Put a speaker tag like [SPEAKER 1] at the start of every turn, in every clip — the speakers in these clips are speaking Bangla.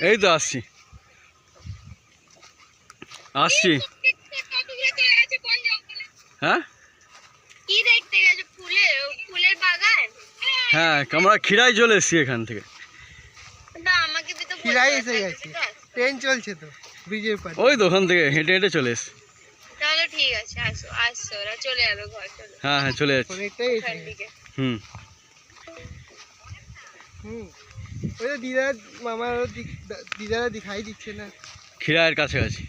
[SPEAKER 1] এই তো আসছি আসছি। হ্যাঁ হ্যাঁ আমরা খিরাই চলে এসছি এখান থেকে।
[SPEAKER 2] খিরাই এসে গেছে, ট্রেন চলছে তো ব্রিজের পাশে।
[SPEAKER 1] ওই তো ওখান থেকে হেঁটে হেঁটে চলে এসছি।
[SPEAKER 3] তাহলে ঠিক আছে, আসো আসো, ওরা চলে যাবে ঘর। চলো।
[SPEAKER 1] হ্যাঁ হ্যাঁ চলে যাচ্ছি।
[SPEAKER 2] অনেকটাই এসে গেছে।
[SPEAKER 1] হুম
[SPEAKER 2] ওই তো দিদার মামার দিদারা দিখাই দিচ্ছে না।
[SPEAKER 1] খিরাইয়ের কাছাকাছি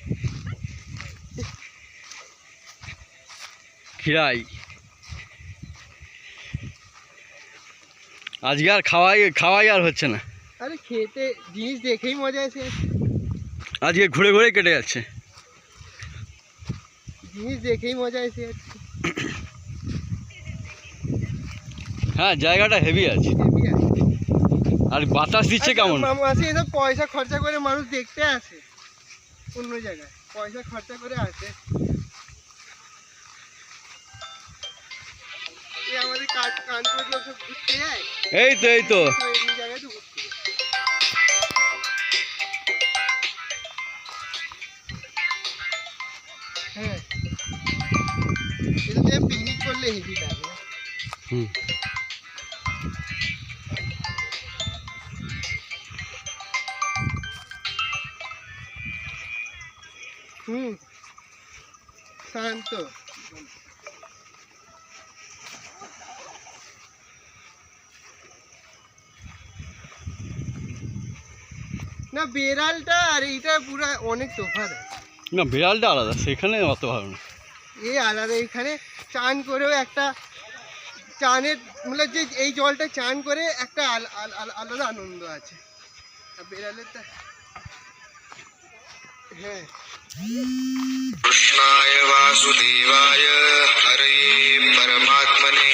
[SPEAKER 1] খিরাই। আজকে আর খাওয়াই আর হচ্ছে না।
[SPEAKER 2] আরে খেতে জিনিস দেখেই মজা আসে,
[SPEAKER 1] আজকে ঘুরে ঘুরে কেটে যাচ্ছে।
[SPEAKER 2] জিনিস দেখেই মজা এসে যাচ্ছে।
[SPEAKER 1] হ্যাঁ জায়গাটা হেভি আছে আর বাতাস দিচ্ছে কেমন।
[SPEAKER 2] মাসে এসব পয়সা খরচা করে মানুষ দেখতে আসে, অন্য জায়গায় পয়সা খরচা করে আসে। আমাদের কানপুরের লোক সব ঘুরতে যায়।
[SPEAKER 1] এই তো
[SPEAKER 2] এই জায়গায় তো ঘুরতে যায়। হ্যাঁ এটা পিকনিক করলে হেভি লাগে।
[SPEAKER 1] হুম
[SPEAKER 2] শান্ত। না বেড়ালটা আর এইটা পুরো অনেক তফাৎ আছে।
[SPEAKER 1] না বিড়ালটা আলাদা, সেখানে অত ভালো না।
[SPEAKER 2] এই আলাদা, এখানে চান করেও একটা চানের মানে যে এই জলটা চান করে একটা আলাদা আনন্দ আছে। আর বেড়ালের তা হ্যাঁ।
[SPEAKER 4] कृष्णाय वासुदेवाय हरये परमात्मने